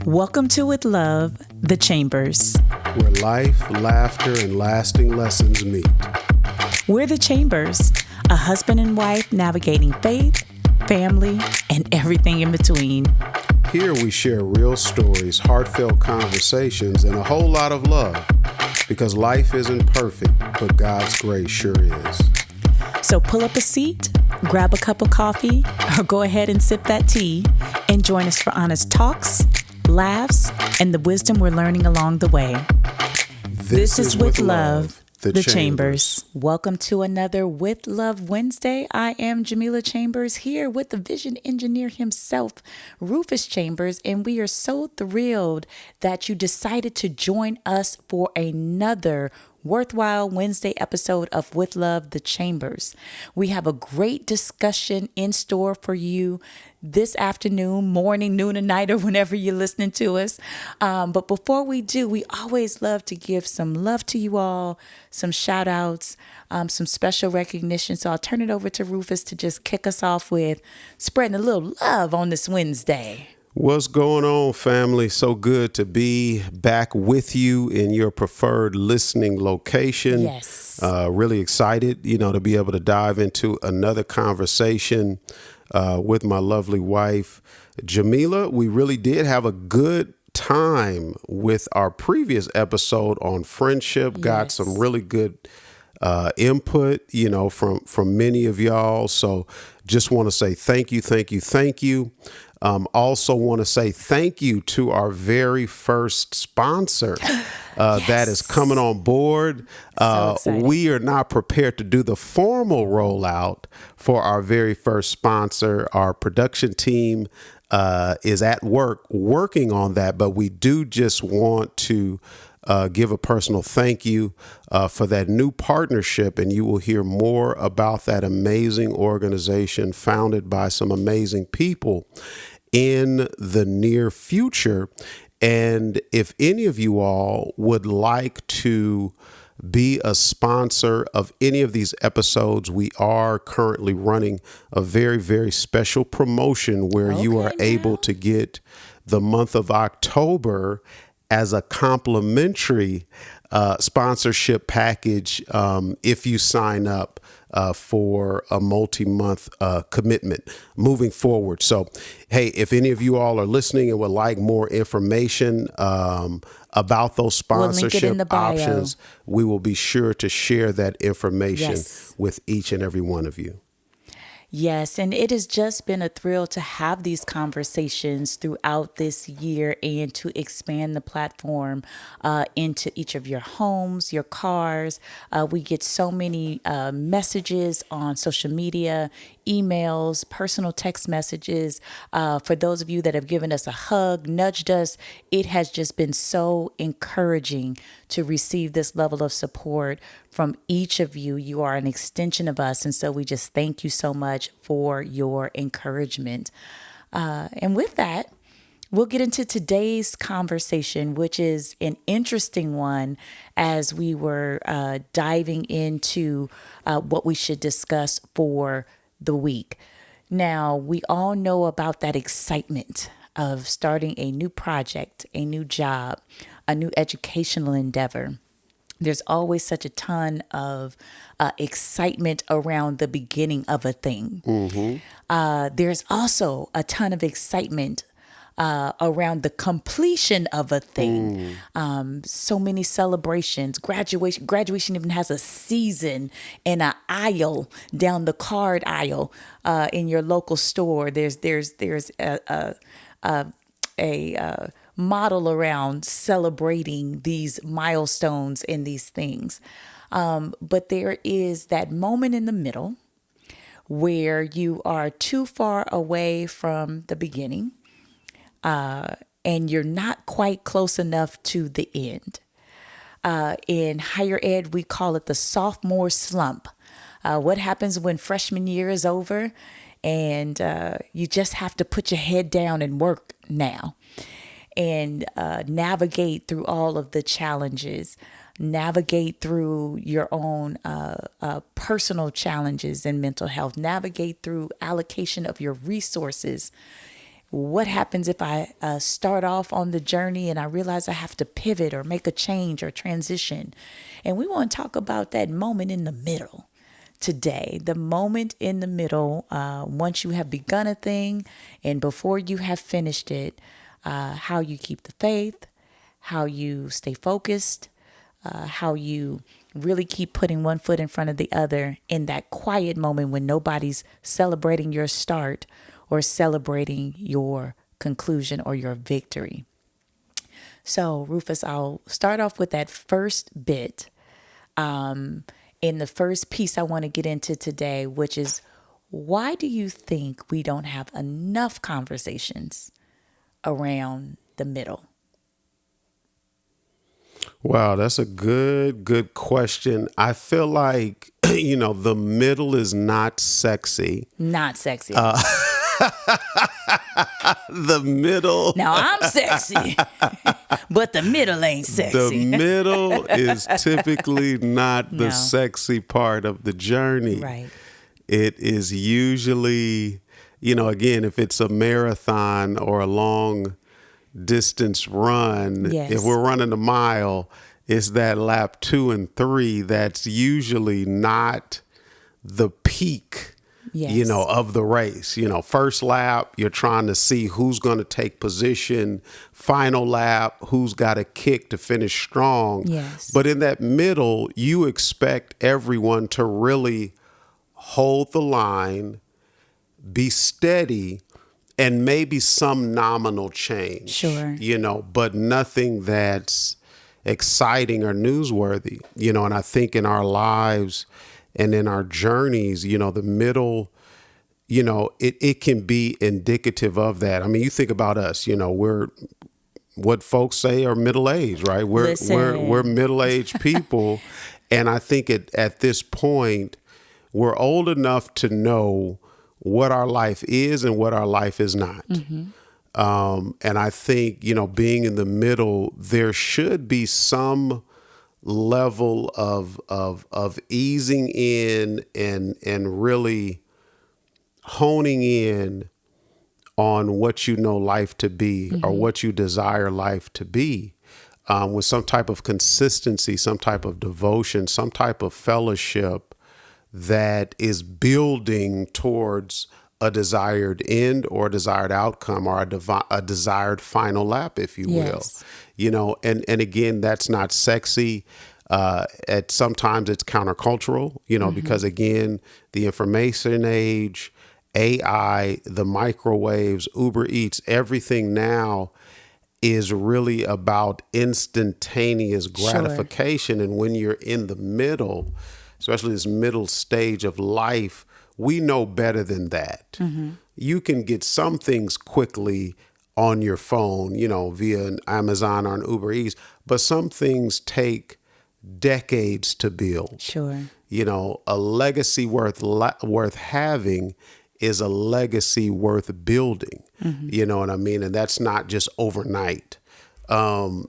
Welcome to With Love, The Chambers. Where life, laughter, and lasting lessons meet. We're The Chambers, a husband and wife navigating faith, family, and everything in between. Here we share real stories, heartfelt conversations, and a whole lot of love. Because life isn't perfect, but God's grace sure is. So pull up a seat, grab a cup of coffee, or go ahead and sip that tea, and join us for honest talks, laughs, and the wisdom we're learning along the way. This is With Love, The Chambers. Welcome to another With Love Wednesday. I am Jamila Chambers here with the vision engineer himself, Rufus Chambers, and we are so thrilled that you decided to join us for another worthwhile Wednesday episode of With Love, The Chambers. We have a great discussion in store for you this afternoon, morning, noon, and night, or whenever you're listening to us. But before we do, we always love to give some love to you all, some shout outs, some special recognition. So I'll turn it over to Rufus to just kick us off with spreading a little love on this Wednesday. What's going on, family? So good to be back with you in your preferred listening location. Yes. Really excited, to be able to dive into another conversation with my lovely wife, Jamila. We really did have a good time with our previous episode on friendship. Got some really good input, from many of y'all. So just want to say thank you. Also want to say thank you to our very first sponsor that is coming on board. We are not prepared to do the formal rollout for our very first sponsor. Our production team is at work working on that, but we do just want to give a personal thank you for that new partnership, and you will hear more about that amazing organization founded by some amazing people in the near future. And if any of you all would like to be a sponsor of any of these episodes, we are currently running a very, very special promotion where you are able to get the month of October as a complimentary sponsorship package if you sign up for a multi-month commitment moving forward. So, hey, if any of you all are listening and would like more information about those sponsorship options, we will be sure to share that information with each and every one of you. Yes, and it has just been a thrill to have these conversations throughout this year and to expand the platform into each of your homes, your cars. We get so many messages on social media, emails, personal text messages. For those of you that have given us a hug, nudged us, it has just been so encouraging to receive this level of support from each of you. You are an extension of us. And so we just thank you so much for your encouragement. And with that, we'll get into today's conversation, which is an interesting one as we were diving into what we should discuss for the week. Now, we all know about that excitement of starting a new project, a new job, a new educational endeavor. There's always such a ton of excitement around the beginning of a thing. Mm-hmm. There's also a ton of excitement around the completion of a thing. So many celebrations, graduation even has a season and an aisle down the card aisle in your local store. There's a model around celebrating these milestones and these things. But there is that moment in the middle where you are too far away from the beginning and you're not quite close enough to the end. In higher ed, we call it the sophomore slump. What happens when freshman year is over and you just have to put your head down and work now and navigate through all of the challenges, navigate through your own personal challenges and mental health, navigate through allocation of your resources, What happens if I start off on the journey and I realize I have to pivot or make a change or transition? And we want to talk about that moment in the middle today. The moment in the middle, once you have begun a thing and before you have finished it, how you keep the faith, how you stay focused, how you really keep putting one foot in front of the other in that quiet moment when nobody's celebrating your start or celebrating your conclusion or your victory. So, Rufus, I'll start off with that first bit. In the first piece I want to get into today, which is why do you think we don't have enough conversations around the middle? Wow, that's a good question. I feel like, the middle is not sexy. Not sexy at all. The middle, Now I'm sexy, but the middle ain't the sexy. middle is typically not the No. sexy part of the journey. Right. It is usually, again, if it's a marathon or a long distance run, Yes. if we're running a mile, it's that lap 2 and 3 that's usually not the peak, Yes. of the race. First lap, you're trying to see who's going to take position. Final lap, who's got a kick to finish strong. Yes. But in that middle, you expect everyone to really hold the line, be steady, and maybe some nominal change. Sure. But nothing that's exciting or newsworthy. And I think in our lives and in our journeys, the middle, it can be indicative of that. I mean, you think about us, we're what folks say are middle-aged, right? We're Listen. middle-aged people. And I think at this point, we're old enough to know what our life is and what our life is not. And I think, being in the middle, there should be some level of easing in and really honing in on what you know life to be or what you desire life to be, with some type of consistency, some type of devotion, some type of fellowship that is building towards a desired end or a desired outcome or a desired final lap, if you will. Yes. And again, that's not sexy. Sometimes it's countercultural, because again, the information age, AI, the microwaves, Uber Eats, everything now is really about instantaneous gratification. And when you're in the middle, especially this middle stage of life, we know better than that. You can get some things quickly on your phone, via an Amazon or an Uber Eats, but some things take decades to build. Sure. A legacy worth having is a legacy worth building. You know what I mean? And that's not just overnight. So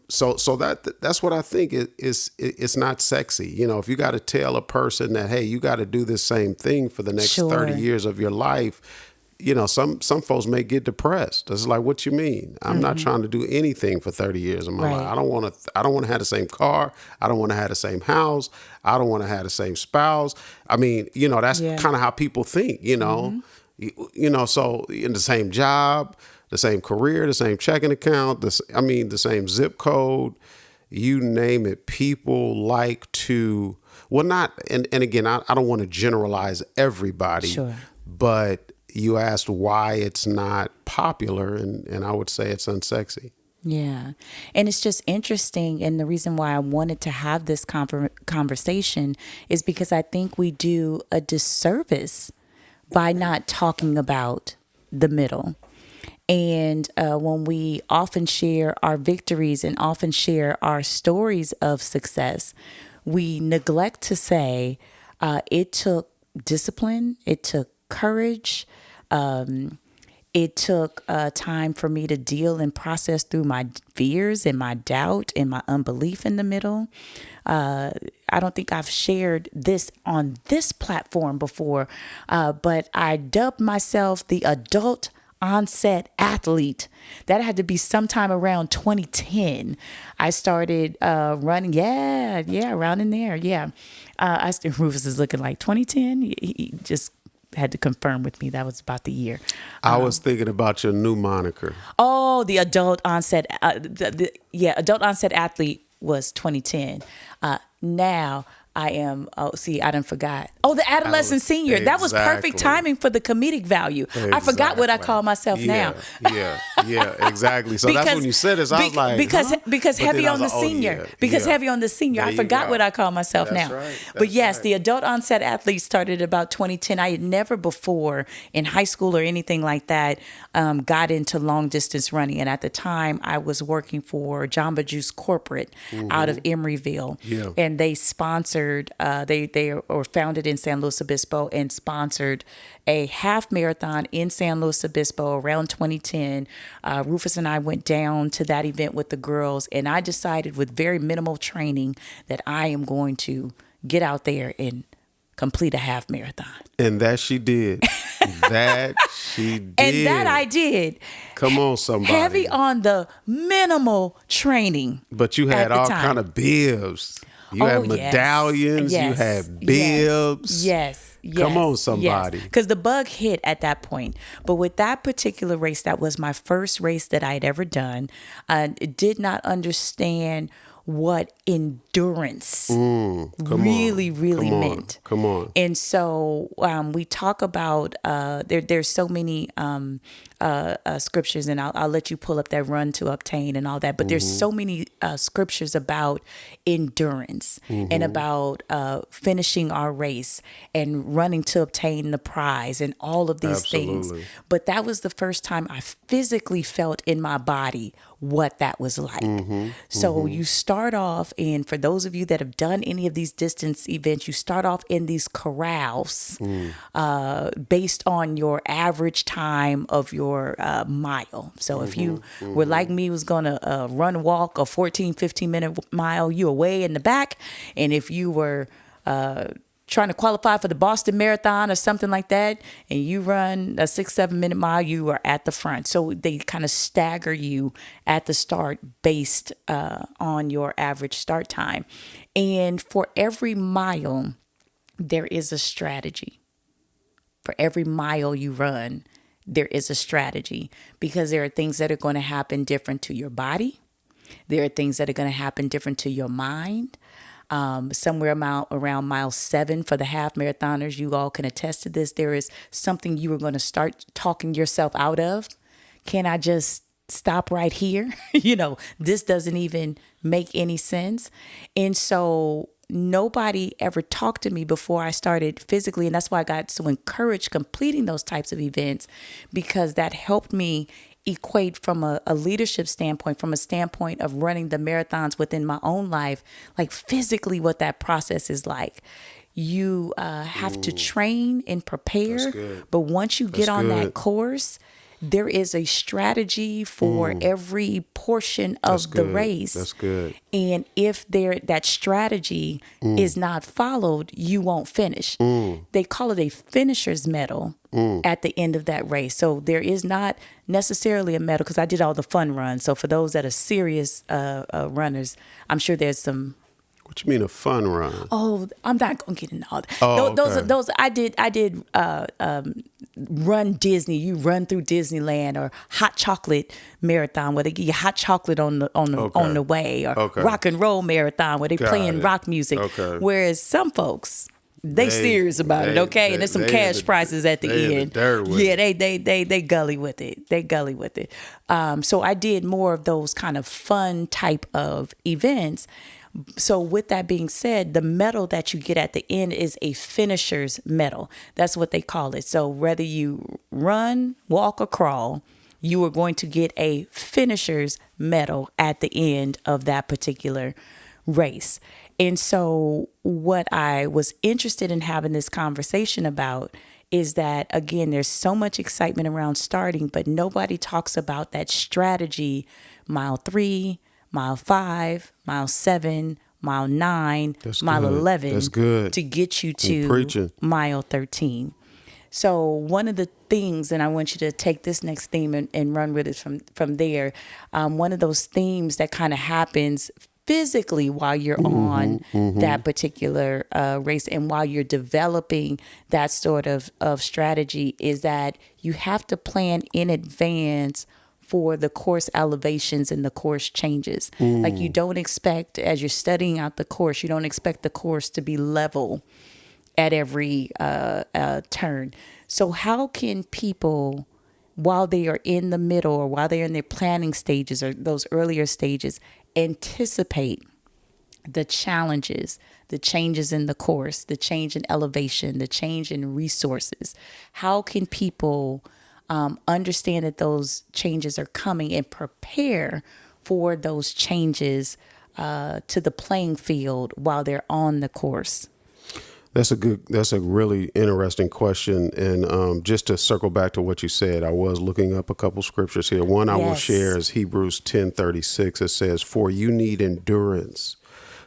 that's what I think it's not sexy. If you got to tell a person that, hey, you got to do this same thing for the next Sure. 30 years of your life, some folks may get depressed. It's like, what you mean? I'm not trying to do anything for 30 years of my Right. life. I don't want to have the same car. I don't want to have the same house. I don't want to have the same spouse. I mean, that's Yeah. kind of how people think, so in the same job, the same career, the same checking account, the same zip code, you name it. People like to, well, not, and again, I don't want to generalize everybody, Sure. but you asked why it's not popular, and I would say it's unsexy. Yeah. And it's just interesting. And the reason why I wanted to have this conversation is because I think we do a disservice by not talking about the middle. And when we often share our victories and often share our stories of success, we neglect to say it took discipline, it took courage, it took time for me to deal and process through my fears and my doubt and my unbelief in the middle. I don't think I've shared this on this platform before, but I dubbed myself the adult onset athlete. That had to be sometime around 2010. I started running. Yeah, around in there. Yeah. Rufus is looking like 2010. He just had to confirm with me that was about the year. I was thinking about your new moniker. Oh, the adult onset. Adult onset athlete was 2010. Now I am. Oh, see, I done forgot. Oh, the adolescent senior. That was perfect Exactly. timing for the comedic value. I forgot what I call myself now. Yeah, exactly. So that's when you said this. I was like, because huh? because But heavy then I on was the like, oh, senior. yeah, Because yeah. heavy on the senior. There I you forgot go. what I call myself That's now. right. But That's yes, right. the adult onset athlete started about 2010. I had never before in high school or anything like that got into long distance running. And at the time, I was working for Jamba Juice Corporate out of Emeryville. Yeah. And they sponsored, they were founded in San Luis Obispo and sponsored a half marathon in San Luis Obispo around 2010. Rufus and I went down to that event with the girls, and I decided with very minimal training that I am going to get out there and complete a half marathon. And that she did. That she did. And that I did. Come on, somebody. Heavy on the minimal training. But you at had the all time. kind of bibs. You Oh, had yes. medallions. You Yes. had bibs. Yes. Come on, somebody. Because the bug hit at that point. But with that particular race, that was my first race that I had ever done. Did not understand what endurance really meant. Come on. And so we talk about there's so many scriptures, and I'll let you pull up that run to obtain and all that. But there's so many scriptures about endurance and about finishing our race and running to obtain the prize and all of these things. Absolutely. But that was the first time I physically felt in my body what that was like. So you start off, and for those of you that have done any of these distance events, you start off in these corrals based on your average time of your mile. So if you were like me, was going to run, walk a 15-minute mile, you were way in the back. And if you were trying to qualify for the Boston Marathon or something like that, and you run a 6-7 minute mile, you are at the front. So they kind of stagger you at the start based on your average start time. And for every mile, there is a strategy. For every mile you run, there is a strategy, because there are things that are going to happen different to your body. There are things that are going to happen different to your mind. Somewhere around mile 7 for the half marathoners, you all can attest to this. There is something you are going to start talking yourself out of. Can I just stop right here? This doesn't even make any sense. And so nobody ever talked to me before I started physically. And that's why I got so encouraged completing those types of events, because that helped me equate from a leadership standpoint, from a standpoint of running the marathons within my own life, like physically what that process is like. You have to train and prepare, but once you get on that course, there is a strategy for every portion of the race. That's good. And if that strategy is not followed, you won't finish. They call it a finisher's medal at the end of that race. So there is not necessarily a medal, because I did all the fun runs. So for those that are serious runners, I'm sure there's some. What you mean a fun run? Oh, I'm not gonna get into all that. Oh, Those I did run Disney. You run through Disneyland, or hot chocolate marathon where they give you hot chocolate on the way, or rock and roll marathon where they playing rock music. Whereas some folks, they serious about it, okay? And there's some cash prizes at the end. They gully with it. They gully with it. So I did more of those kind of fun type of events. So with that being said, the medal that you get at the end is a finisher's medal. That's what they call it. So whether you run, walk, or crawl, you are going to get a finisher's medal at the end of that particular race. And so what I was interested in having this conversation about is that, again, there's so much excitement around starting, but nobody talks about that strategy. Mile 3, mile 5, mile 7, mile 9, mile 11. That's good. To get you to mile 13. So one of the things, and I want you to take this next theme and run with it from there. One of those themes that kind of happens physically while you're on that particular race and while you're developing that sort of strategy is that you have to plan in advance for the course elevations and the course changes. Like you don't expect, as you're studying out the course, you don't expect the course to be level at every turn. So how can people, while they are in the middle or while they're in their planning stages or those earlier stages, anticipate the challenges, the changes in the course, the change in elevation, the change in resources? How can people understand that those changes are coming and prepare for those changes to the playing field while they're on the course? That's a really interesting question. And just to circle back to what you said, I was looking up a couple scriptures here. One I will share is Hebrews 10:36. It says, "For you need endurance,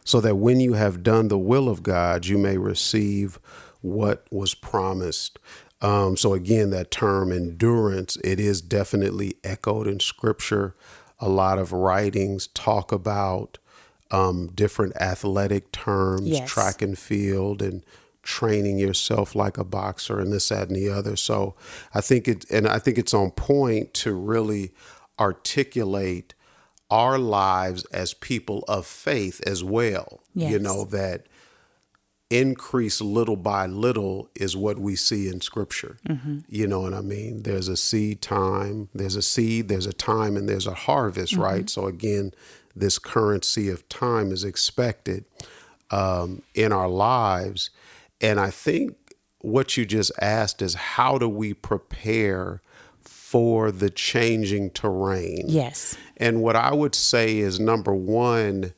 so that when you have done the will of God, you may receive what was promised." So again, that term endurance, it is definitely echoed in scripture. A lot of writings talk about different athletic terms, track and field, and training yourself like a boxer, and this, that, and the other. So I think it's on point to really articulate our lives as people of faith as well. You know, that increase little by little is what we see in scripture. You know what I mean? There's a seed time, there's a seed, there's a time, and there's a harvest, right? So again, this currency of time is expected in our lives. And I think what you just asked is, how do we prepare for the changing terrain? Yes. And what I would say is, number one,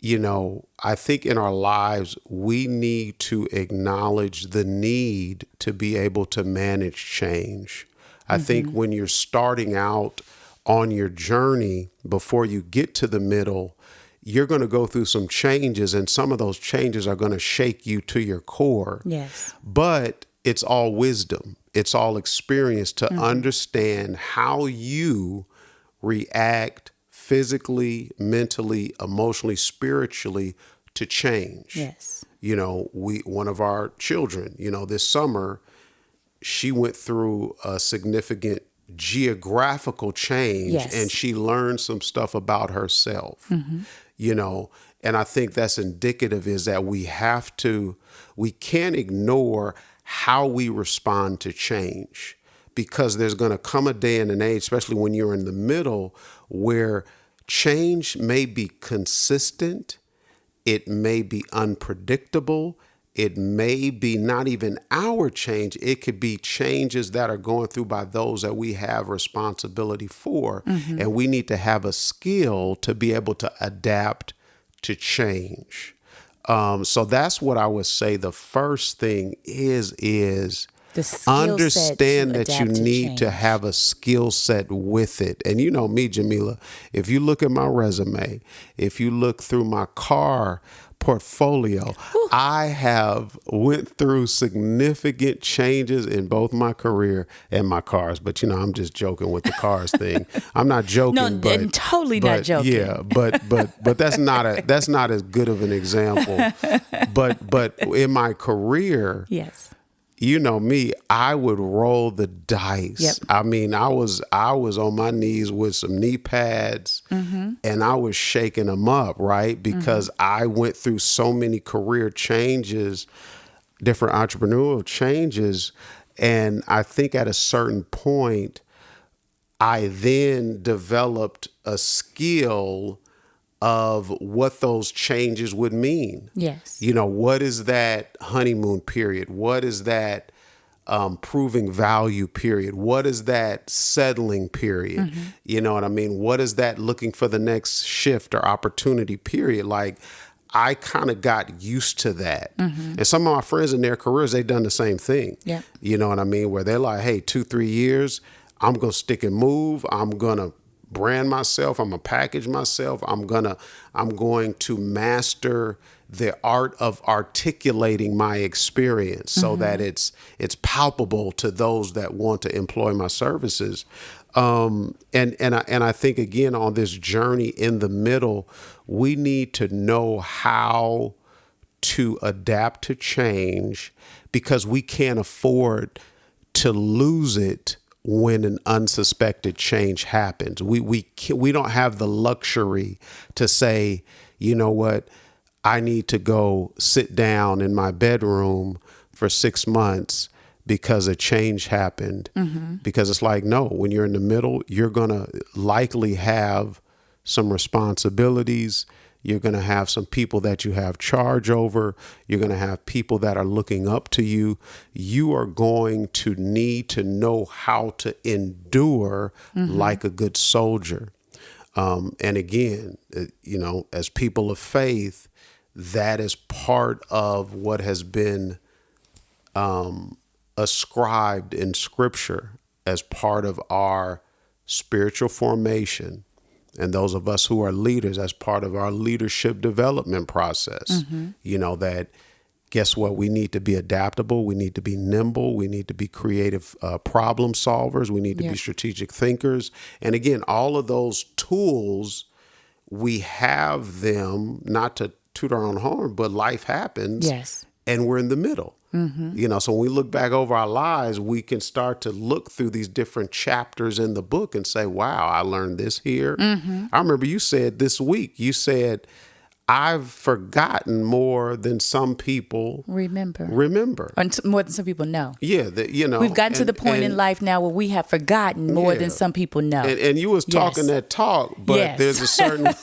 you know, I think in our lives, we need to acknowledge the need to be able to manage change. I think when you're starting out on your journey, before you get to the middle, you're going to go through some changes, and some of those changes are going to shake you to your core. Yes. But it's all wisdom. It's all experience to understand how you react physically, mentally, emotionally, spiritually to change. Yes. You know, one of our children, you know, this summer, she went through a significant geographical change, and she learned some stuff about herself, you know, and I think that's indicative is that we can't ignore how we respond to change, because there's going to come a day and an age, especially when you're in the middle, where change may be consistent, it may be unpredictable, it may be not even our change. It could be changes that are going through by those that we have responsibility for. And we need to have a skill to be able to adapt to change. So that's what I would say. The first thing is The skill understand set to that you adapt to need to change. have a skill set with it. And you know me, Jamila, if you look at my resume, if you look through my car portfolio, I have went through significant changes in both my career and my cars. But you know, I'm just joking with the cars thing. I'm not joking. No, but and totally not joking. Yeah, but that's not as good of an example. But in my career, Yes. you know me, I would roll the dice. Yep. I mean, I was on my knees with some knee pads, and I was shaking them up, right? Because I went through so many career changes, different entrepreneurial changes. And I think at a certain point, I then developed a skill of what those changes would mean. Yes. You know, what is that honeymoon period? What is that proving value period? What is that settling period? You know what I mean? What is that looking for the next shift or opportunity period? Like, I kind of got used to that. And some of my friends in their careers, they've done the same thing. Yep. You know what I mean? Where they're like, hey, 2-3 years, I'm going to stick and move. I'm going to brand myself. I'm going to package myself. I'm going to master the art of articulating my experience so that it's palpable to those that want to employ my services. And I think, again, on this journey in the middle, we need to know how to adapt to change, because we can't afford to lose it when an unsuspected change happens. We don't have the luxury to say, you know what, I need to go sit down in my bedroom for 6 months because a change happened. Because it's like, no, when you're in the middle, you're going to likely have some responsibilities. You're going to have some people that you have charge over. You're going to have people that are looking up to you. You are going to need to know how to endure like a good soldier. And again, as people of faith, that is part of what has been ascribed in Scripture as part of our spiritual formation. And those of us who are leaders, as part of our leadership development process, that guess what? We need to be adaptable. We need to be nimble. We need to be creative problem solvers. We need to be strategic thinkers. And again, all of those tools, we have them not to toot our own horn, but life happens. Yes. And we're in the middle. So when we look back over our lives, we can start to look through these different chapters in the book and say, wow, I learned this here. I remember you said this week, you said, I've forgotten more than some people remember. Or more than some people know. Yeah. We've gotten to the point in life now where we have forgotten more than some people know. And you was talking that talk, but there's a certain,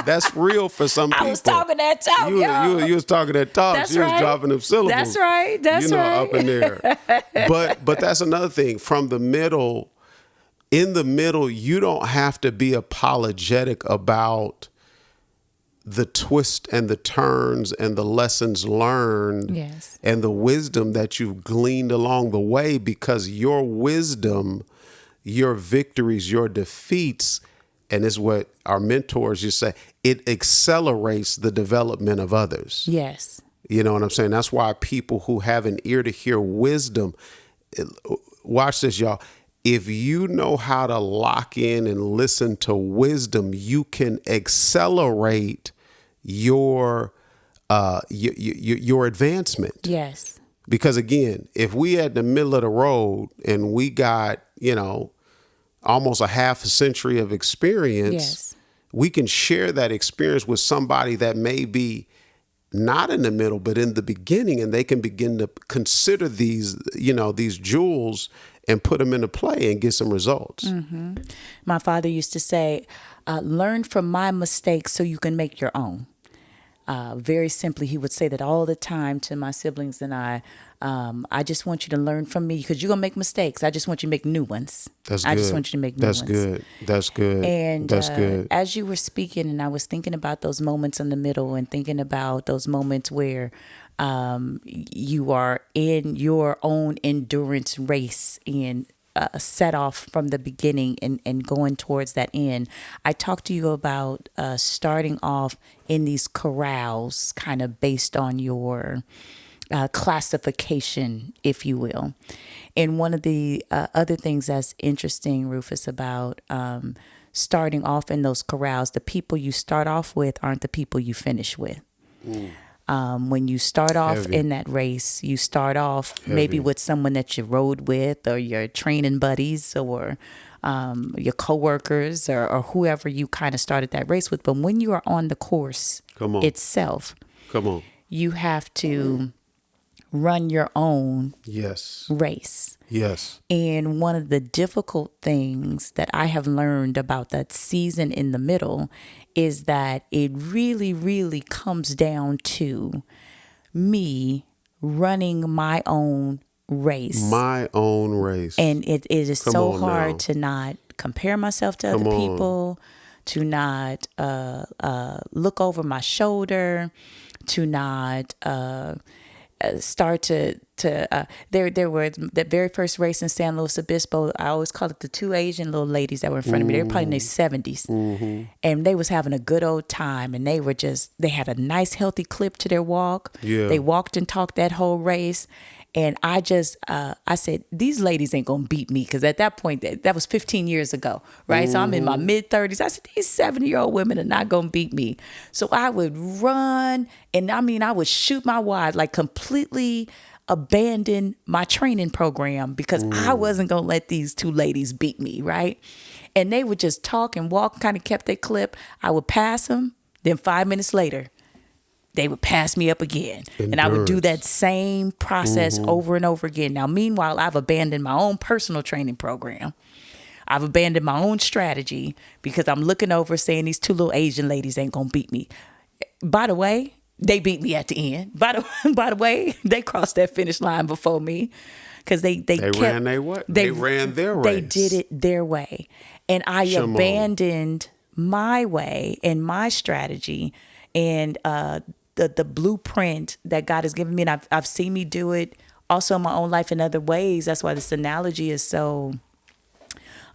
that's real for some people. I was talking that talk, you was talking that talk. That's you right. was dropping them syllables. That's right. That's right. Up in there. But that's another thing. In the middle, you don't have to be apologetic about the twist and the turns and the lessons learned and the wisdom that you've gleaned along the way, because your wisdom, your victories, your defeats, and this is what our mentors used to say, it accelerates the development of others. Yes. You know what I'm saying? That's why people who have an ear to hear wisdom, watch this, y'all. If you know how to lock in and listen to wisdom, you can accelerate your advancement. Yes. Because again, if we at the middle of the road and we got, almost a half a century of experience, we can share that experience with somebody that may be not in the middle, but in the beginning, and they can begin to consider these jewels and put them into play and get some results. My father used to say, learn from my mistakes so you can make your own. Very simply, he would say that all the time to my siblings and I just want you to learn from me because you're going to make mistakes. I just want you to make new ones. That's good. I just want you to make new ones. That's good. And that's good. As you were speaking, and I was thinking about those moments in the middle and thinking about those moments where you are in your own endurance race and set off from the beginning and going towards that end. I talked to you about starting off in these corrals, kind of based on your classification, if you will. And one of the other things that's interesting, Rufus, about starting off in those corrals, the people you start off with aren't the people you finish with. When you start off in that race, you start off maybe with someone that you rode with or your training buddies or your coworkers or whoever you kind of started that race with. But when you are on the course itself, you have to run your own race. Yes. And one of the difficult things that I have learned about that season in the middle is that it really, really comes down to me running my own race. My own race. And it is so hard to not compare myself to other people, to not look over my shoulder, to not start to there were the very first race in San Luis Obispo. I always call it the two Asian little ladies that were in front of me. They were probably in their 70s, and they was having a good old time, and they had a nice healthy clip to their walk. Yeah. They walked and talked that whole race. And I just, I said, these ladies ain't going to beat me. Because at that point, that was 15 years ago, right? So I'm in my mid-30s. I said, these 70-year-old women are not going to beat me. So I would run. And I would shoot my wad, like completely abandon my training program because I wasn't going to let these two ladies beat me, right? And they would just talk and walk, kind of kept their clip. I would pass them. Then 5 minutes later, they would pass me up again. Endurance. And I would do that same process over and over again. Now, meanwhile, I've abandoned my own personal training program. I've abandoned my own strategy because I'm looking over saying these two little Asian ladies ain't going to beat me. By the way, they beat me at the end. By the way, they crossed that finish line before me because they ran their what? They ran their race. They did it their way. And I abandoned my way and my strategy and the blueprint that God has given me, and I've seen me do it also in my own life in other ways. That's why this analogy is so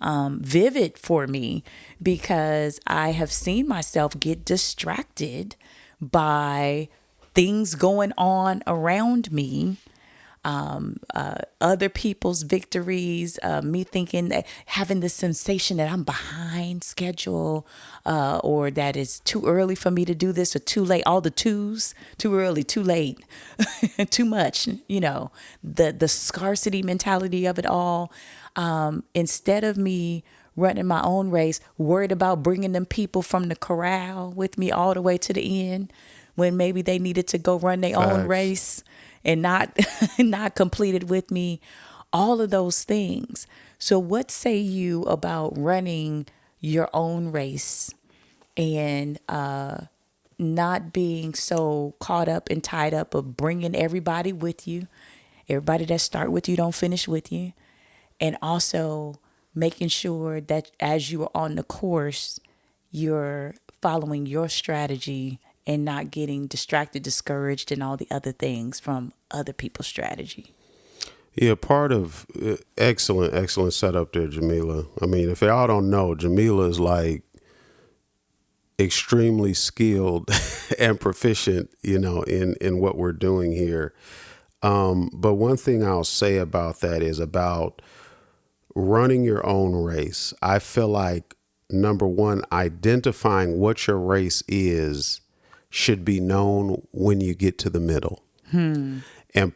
vivid for me, because I have seen myself get distracted by things going on around me, other people's victories, me thinking that having the sensation that I'm behind schedule, or that it's too early for me to do this or too late. All the twos, too early, too late, too much, the scarcity mentality of it all. Instead of me running my own race, worried about bringing them people from the corral with me all the way to the end when maybe they needed to go run their own race and not complete it with me, all of those things. So what say you about running your own race and not being so caught up and tied up of bringing everybody with you, everybody that start with you don't finish with you, and also making sure that as you are on the course, you're following your strategy and not getting distracted, discouraged, and all the other things from other people's strategy. Yeah, part of excellent setup there, Jamila. I mean, if y'all don't know, Jamila is like extremely skilled and proficient, in what we're doing here. But one thing I'll say about that is about running your own race. I feel like, number one, identifying what your race is should be known when you get to the middle. And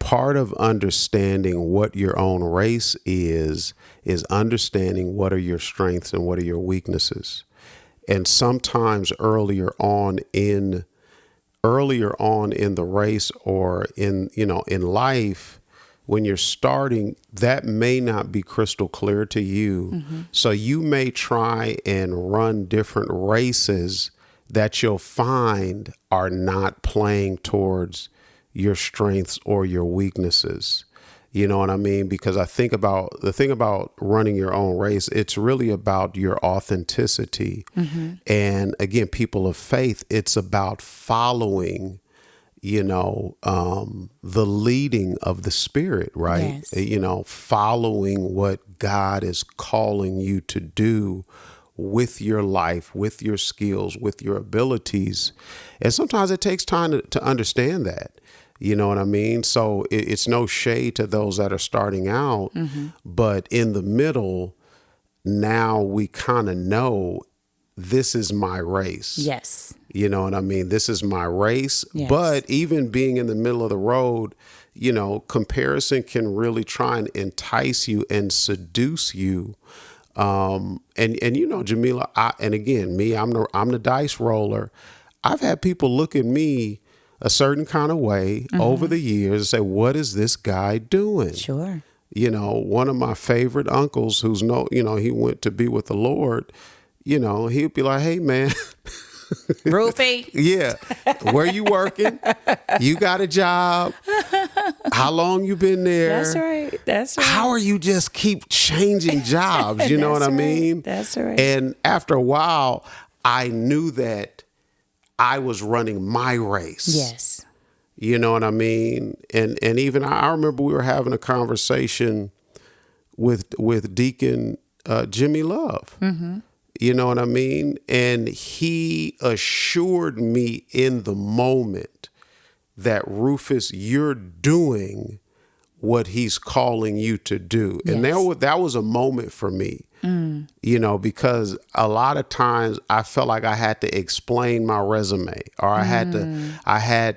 part of understanding what your own race is understanding what are your strengths and what are your weaknesses. And sometimes earlier on in the race or in life, when you're starting, that may not be crystal clear to you. Mm-hmm. So you may try and run different races that you'll find are not playing towards your strengths or your weaknesses. You know what I mean? Because I think about the thing about running your own race, it's really about your authenticity. Mm-hmm. And again, people of faith, it's about following, the leading of the Spirit, right? Yes. Following what God is calling you to do with your life, with your skills, with your abilities. And sometimes it takes time to understand that. You know what I mean? So it's no shade to those that are starting out, mm-hmm. but in the middle, now we kind of know this is my race. Yes. You know what I mean? This is my race. Yes. But even being in the middle of the road, comparison can really try and entice you and seduce you. And Jamila, I'm the dice roller. I've had people look at me a certain kind of way, mm-hmm. over the years and say, what is this guy doing? Sure. One of my favorite uncles who's he went to be with the Lord, he'd be like, hey man, Rufy. Yeah. Where you working? You got a job? How long you been there? That's right. How are you just keep changing jobs? You know what I mean? That's right. And after a while, I knew that I was running my race. Yes. You know what I mean? And even I remember we were having a conversation with Deacon Jimmy Love. You know what I mean? And he assured me in the moment that, Rufus, you're doing what he's calling you to do. And Yes. that was a moment for me, you know, because a lot of times I felt like I had to explain my resume, or I had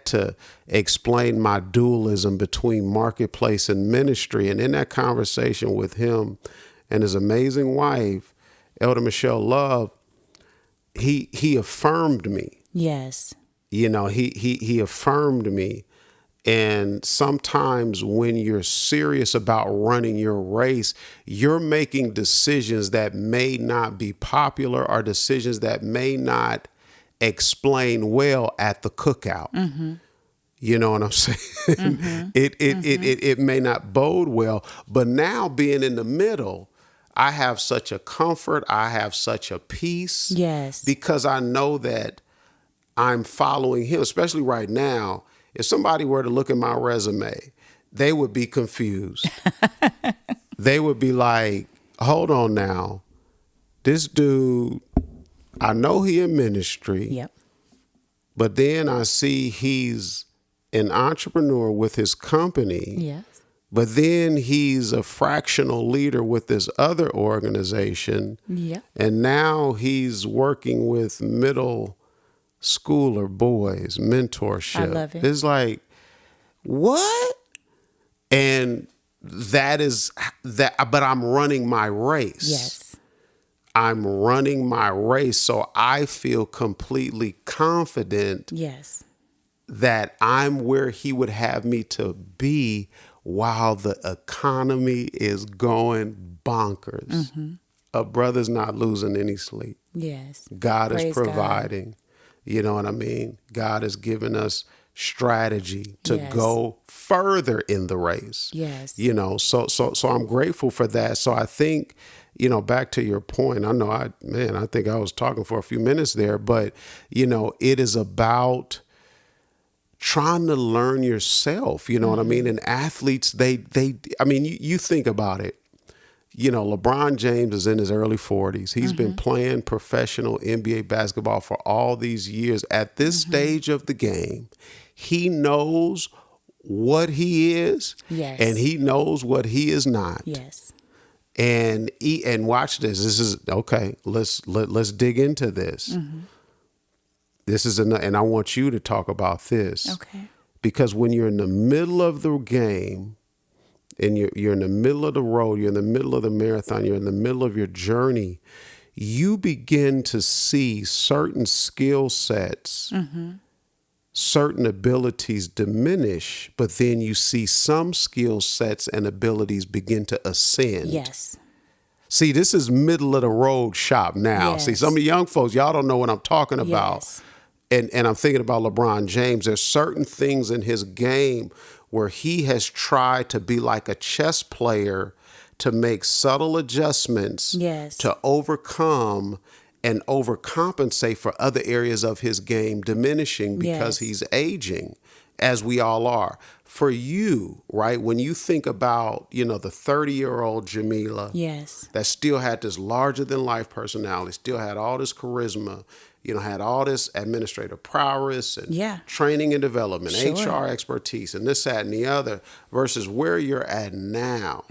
to explain my dualism between marketplace and ministry. And in that conversation with him and his amazing wife, Elder Michelle Love, he affirmed me. Yes. You know, he affirmed me. And sometimes when you're serious about running your race, you're making decisions that may not be popular, or decisions that may not explain well at the cookout. You know what I'm saying? It may not bode well, but now being in the middle, I have such a comfort. I have such a peace, Yes. because I know that I'm following him, especially right now. If somebody were to look at my resume, they would be confused. They would be like, hold on now. This dude, I know he in ministry, Yep. but then I see he's an entrepreneur with his company, Yes. but then he's a fractional leader with this other organization. Yep. And now he's working with middle schooler boys, I mentorship. love it. It's like, what? And that is that, but I'm running my race. Yes. I'm running my race. So I feel completely confident Yes. that I'm where he would have me to be while the economy is going bonkers. A brother's not losing any sleep. Yes. God is Praise God. providing. You know what I mean? God has given us strategy to Yes. go further in the race. Yes. You know, so I'm grateful for that. So I think, you know, back to your point, I know I think I was talking for a few minutes there, but you know, it is about trying to learn yourself, you know what I mean? And athletes, I mean, you think about it. You know, LeBron James is in his early 40s. He's been playing professional NBA basketball for all these years. At this stage of the game, he knows what he is, Yes. and he knows what he is not. Yes. And watch this. This is okay. Let's dig into this. This is and I want you to talk about this, Okay. because when you're in the middle of the game, and you're in the middle of the road, you're in the middle of the marathon, you're in the middle of your journey, you begin to see certain skill sets, certain abilities diminish, but then you see some skill sets and abilities begin to ascend. Yes. See, this is middle of the road shop now. See, Yes. some of the young folks, y'all don't know what I'm talking about. Yes. And I'm thinking about LeBron James. There's certain things in his game where he has tried to be like a chess player, to make subtle adjustments, Yes. to overcome and overcompensate for other areas of his game diminishing because Yes. he's aging, as we all are. For you, right, when you think about, you know, the 30-year-old Jamila Yes. that still had this larger than life personality, still had all this charisma, you know, had all this administrative prowess and Yeah. training and development, Sure. HR expertise, and this, that, and the other, versus where you're at now,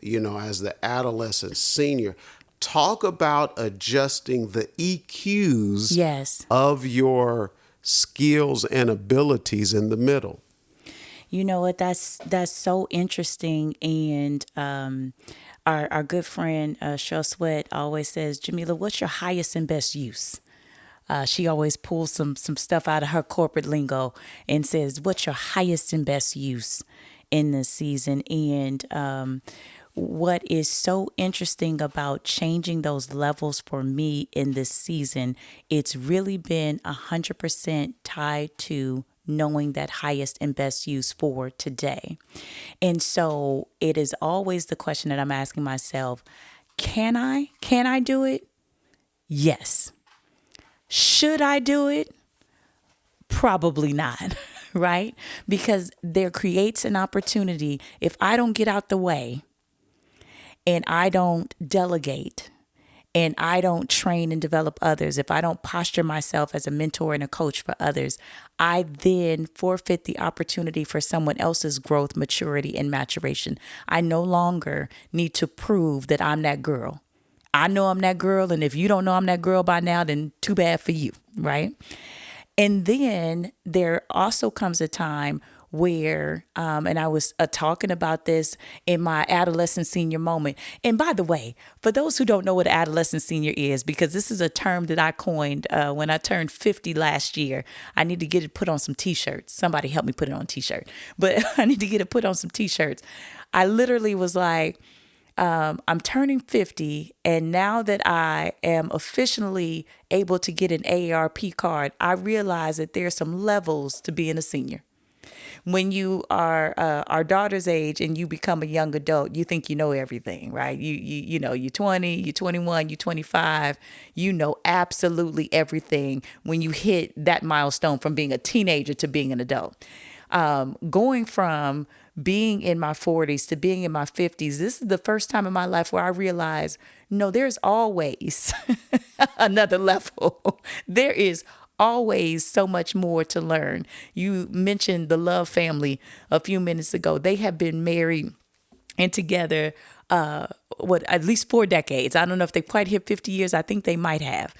you know, as the adolescent senior. Talk about adjusting the EQs Yes. of your skills and abilities in the middle. You know what? That's so interesting. And our good friend Cheryl Sweat always says, Jamila, what's your highest and best use? She always pulls some stuff out of her corporate lingo and says, what's your highest and best use in this season? And what is so interesting about changing those levels for me in this season, it's really been 100% tied to knowing that highest and best use for today. And so it is always the question that I'm asking myself, can I? Can I do it? Yes. Should I do it? Probably not. right? Because there creates an opportunity. If I don't get out the way and I don't delegate and I don't train and develop others, if I don't posture myself as a mentor and a coach for others, I then forfeit the opportunity for someone else's growth, maturity, and maturation. I no longer need to prove that I'm that girl. I know I'm that girl, and if you don't know I'm that girl by now, then too bad for you, right? And then there also comes a time where, and I was talking about this in my adolescent senior moment. And by the way, for those who don't know what adolescent senior is, because this is a term that I coined when I turned 50 last year, I need to get it put on some t-shirts. Somebody help me put it on a t-shirt, but I need to get it put on some t-shirts. I literally was like, I'm turning 50, and now that I am officially able to get an AARP card, I realize that there's some levels to being a senior. When you are our daughter's age and you become a young adult, you think you know everything, right? You know, you're 20, you're 21, you're 25, you know absolutely everything when you hit that milestone from being a teenager to being an adult. Going from being in my 40s to being in my 50s, this is the first time in my life where I realized, no, there's always another level. There is always so much more to learn. You mentioned the Love family a few minutes ago. They have been married and together at least 4 decades. I don't know if they quite hit 50 years. I think they might have.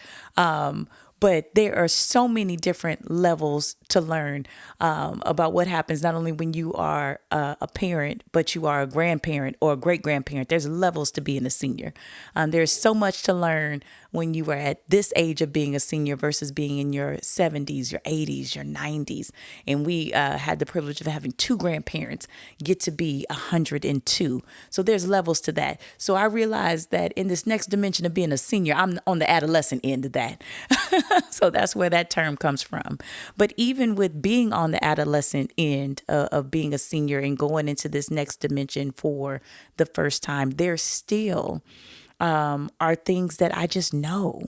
But there are so many different levels to learn about what happens not only when you are a parent, but you are a grandparent or a great grandparent. There's levels to being a senior. There's so much to learn when you are at this age of being a senior versus being in your 70s, your 80s, your 90s. And we had the privilege of having two grandparents get to be 102. So there's levels to that. So I realized that in this next dimension of being a senior, I'm on the adolescent end of that. So that's where that term comes from. But even with being on the adolescent end of being a senior and going into this next dimension for the first time, there still are things that I just know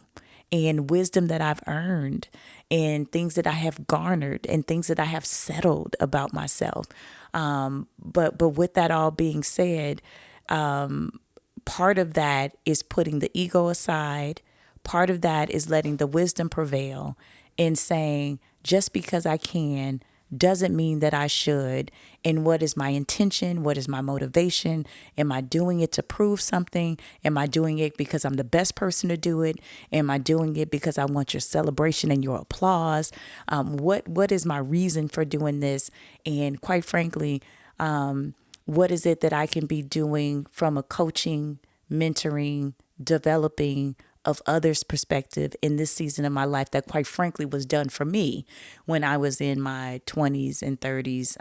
and wisdom that I've earned and things that I have garnered and things that I have settled about myself. But with that all being said, part of that is putting the ego aside. Part of that is letting the wisdom prevail and saying, just because I can doesn't mean that I should. And what is my intention? What is my motivation? Am I doing it to prove something? Am I doing it because I'm the best person to do it? Am I doing it because I want your celebration and your applause? What is my reason for doing this? And quite frankly, what is it that I can be doing from a coaching, mentoring, developing of others' perspective in this season of my life that quite frankly was done for me when I was in my 20s and 30s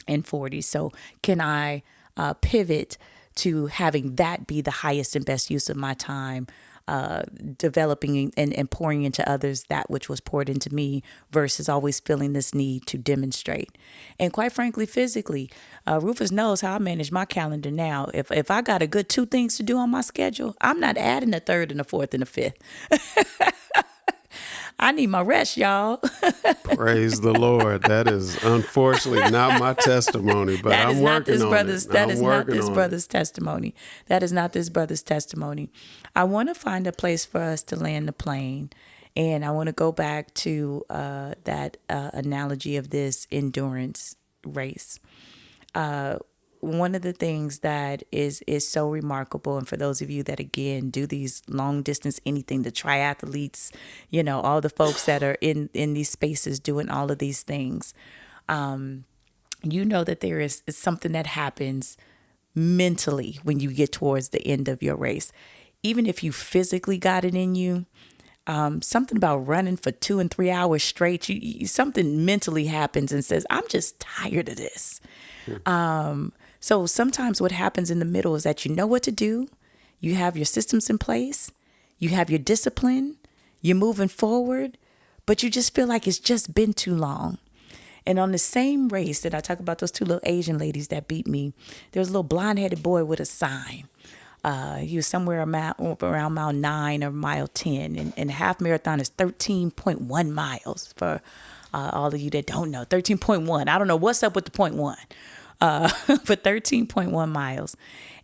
and 40s. So can I pivot to having that be the highest and best use of my time, developing and pouring into others that which was poured into me versus always feeling this need to demonstrate. And quite frankly, physically, Rufus knows how I manage my calendar now. If I got a good 2 things to do on my schedule, I'm not adding a third and a fourth and a fifth. I need my rest, y'all. Praise the Lord. That is unfortunately not my testimony, but That I'm is not working this on brother's. it. That I'm is not working this on it. brother's testimony. That is not this brother's testimony. I want to find a place for us to land the plane, and I want to go back to that analogy of this endurance race. One of the things that is so remarkable, and for those of you that again do these long distance anything, the triathletes, you know, all the folks that are in these spaces doing all of these things, you know that there is something that happens mentally when you get towards the end of your race. Even if you physically got it in you, something about running for 2 and 3 hours straight, something mentally happens and says, I'm just tired of this. So sometimes what happens in the middle is that you know what to do. You have your systems in place. You have your discipline. You're moving forward, but you just feel like it's just been too long. And on the same race that I talk about those two little Asian ladies that beat me, there was a little blonde-headed boy with a sign. He was somewhere around mile 9 or mile 10. And a half marathon is 13.1 miles for all of you that don't know. 13.1. I don't know what's up with the point one, for 13.1 miles.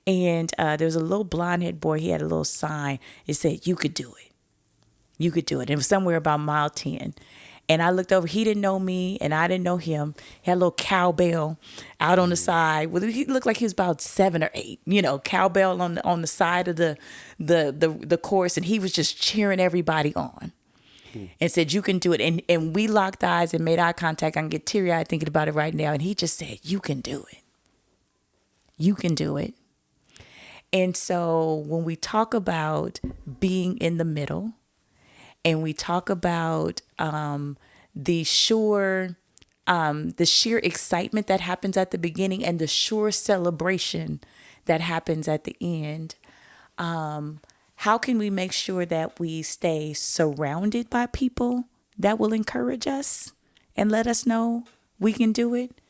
And there was a little blonde haired boy. He had a little sign. It said, "You could do it. You could do it." It was somewhere about mile 10. And I looked over. He didn't know me, and I didn't know him. He had a little cowbell out on the side. Well, he looked like he was about 7 or 8. Cowbell on the side of the course, and he was just cheering everybody on, and said, "You can do it." And we locked eyes and made eye contact. I can get teary eyed thinking about it right now. And he just said, "You can do it. You can do it." And so when we talk about being in the middle, and we talk about the sheer excitement that happens at the beginning and the sure celebration that happens at the end, how can we make sure that we stay surrounded by people that will encourage us and let us know we can do it?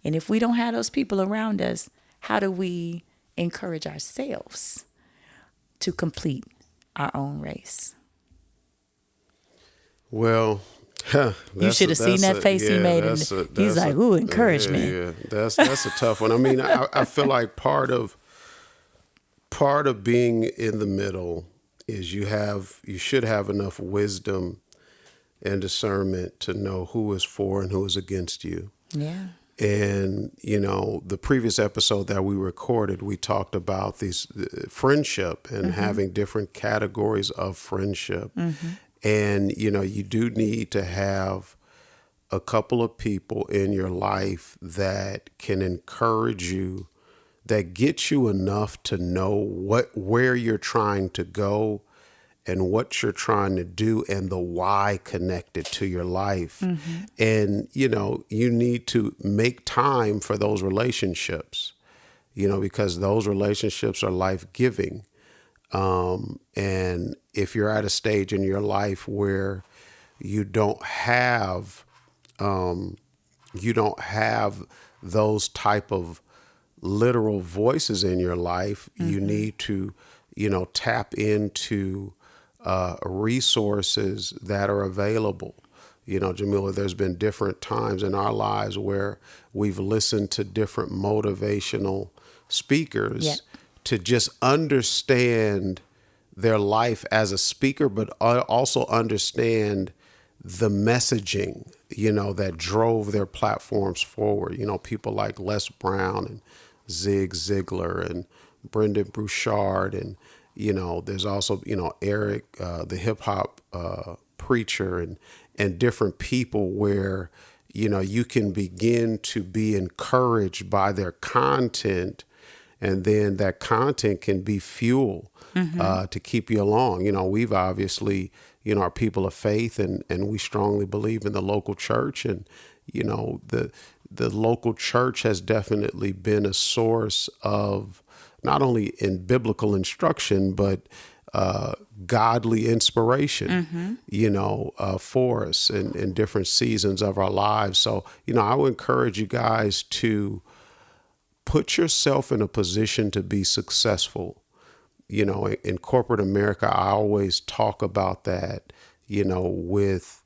And if we don't have those people around us, how do we encourage ourselves to complete our own race? Well, You should have seen that face he made, and he's like, "Ooh, encouragement." Yeah, that's a tough one. I mean, I feel like part of being in the middle is you should have enough wisdom and discernment to know who is for and who is against you. Yeah. And the previous episode that we recorded, we talked about these friendship and having different categories of friendship. And, you do need to have a couple of people in your life that can encourage you, that get you enough to know where you're trying to go and what you're trying to do and the why connected to your life. And, you need to make time for those relationships, because those relationships are life-giving. And if you're at a stage in your life where you don't have those type of literal voices in your life, you need to, tap into resources that are available. Jamila, there's been different times in our lives where we've listened to different motivational speakers to just understand their life as a speaker, but also understand the messaging, that drove their platforms forward. People like Les Brown and Zig Ziglar and Brendan Burchard. And, there's also, Eric, the hip hop preacher, and different people where, you can begin to be encouraged by their content. And then that content can be fuel to keep you along. We've obviously, are people of faith, and we strongly believe in the local church. And, the local church has definitely been a source of not only in biblical instruction, but godly inspiration, for us in different seasons of our lives. So, I would encourage you guys to put yourself in a position to be successful. In corporate America, I always talk about that, with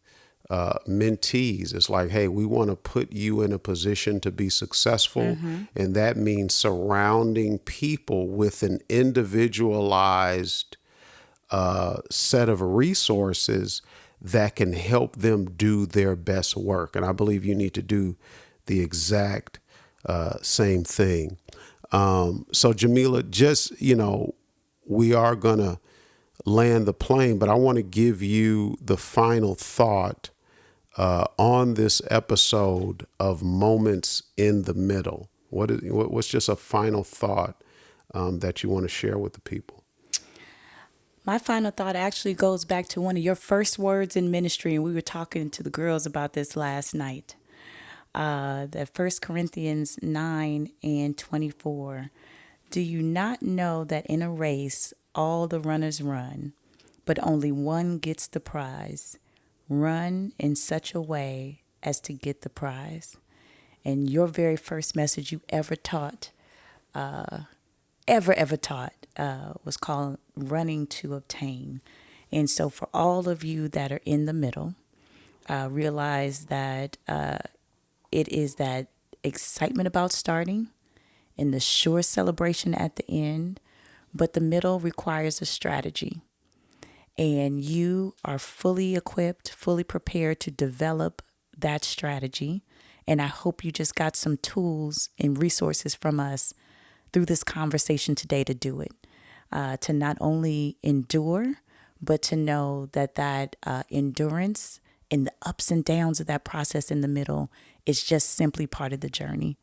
mentees. It's like, hey, we want to put you in a position to be successful. And that means surrounding people with an individualized set of resources that can help them do their best work. And I believe you need to do the exact same thing. So Jamila, just, we are going to land the plane, but I want to give you the final thought on this episode of Moments in the Middle. What's just a final thought that you want to share with the people? My final thought actually goes back to one of your first words in ministry, and we were talking to the girls about this last night. That 1 Corinthians 9:24. Do you not know that in a race all the runners run, but only one gets the prize? Run in such a way as to get the prize. And your very first message you ever taught ever taught was called running to obtain. And so for all of you that are in the middle, realize that it is that excitement about starting and the sure celebration at the end, but the middle requires a strategy. And you are fully equipped, fully prepared to develop that strategy. And I hope you just got some tools and resources from us through this conversation today to do it, to not only endure, but to know that endurance and the ups and downs of that process in the middle is just simply part of the journey.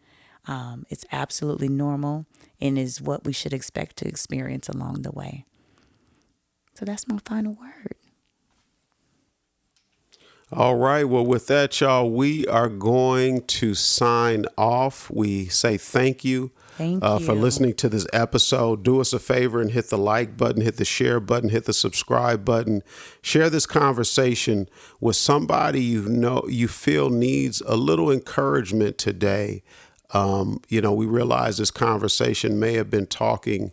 It's absolutely normal and is what we should expect to experience along the way. So that's my final word. All right. Well, with that, y'all, we are going to sign off. We say thank you. Thank you for listening to this episode. Do us a favor and hit the like button, hit the share button, hit the subscribe button. Share this conversation with somebody you feel needs a little encouragement today. We realize this conversation may have been talking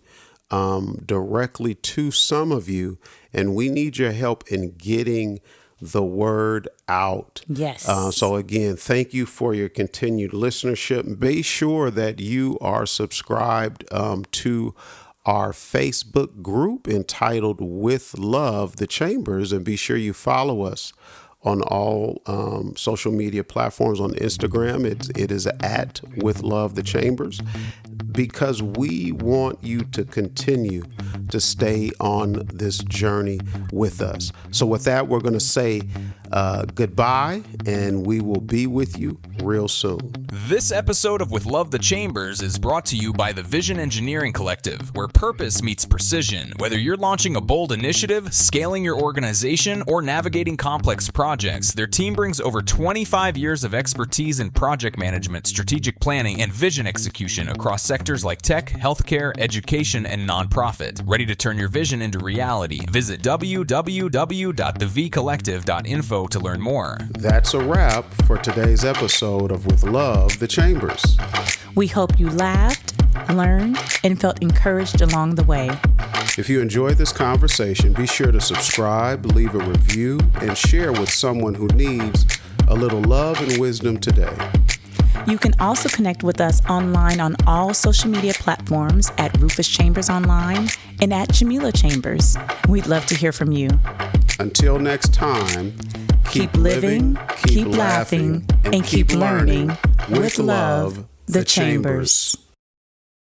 directly to some of you, and we need your help in getting the word out. Yes. So again, thank you for your continued listenership. Be sure that you are subscribed to our Facebook group entitled With Love, the Chambers, and be sure you follow us on all social media platforms. On Instagram, it is at With Love, the Chambers, because we want you to continue to stay on this journey with us. So with that, we're going to say goodbye, and we will be with you real soon. This episode of With Love the Chambers is brought to you by the Vision Engineering Collective, where purpose meets precision. Whether you're launching a bold initiative, scaling your organization, or navigating complex projects, their team brings over 25 years of expertise in project management, strategic planning, and vision execution across sectors like tech, healthcare, education, and nonprofit. Ready to turn your vision into reality? Visit www.thevcollective.info to learn more. That's a wrap for today's episode of With Love, the Chambers. We hope you laughed, learned, and felt encouraged along the way. If you enjoyed this conversation, be sure to subscribe, leave a review, and share with someone who needs a little love and wisdom today. You can also connect with us online on all social media platforms at Rufus Chambers Online and at Jamila Chambers. We'd love to hear from you. Until next time, keep living, keep laughing, and keep learning with Love, the Chambers.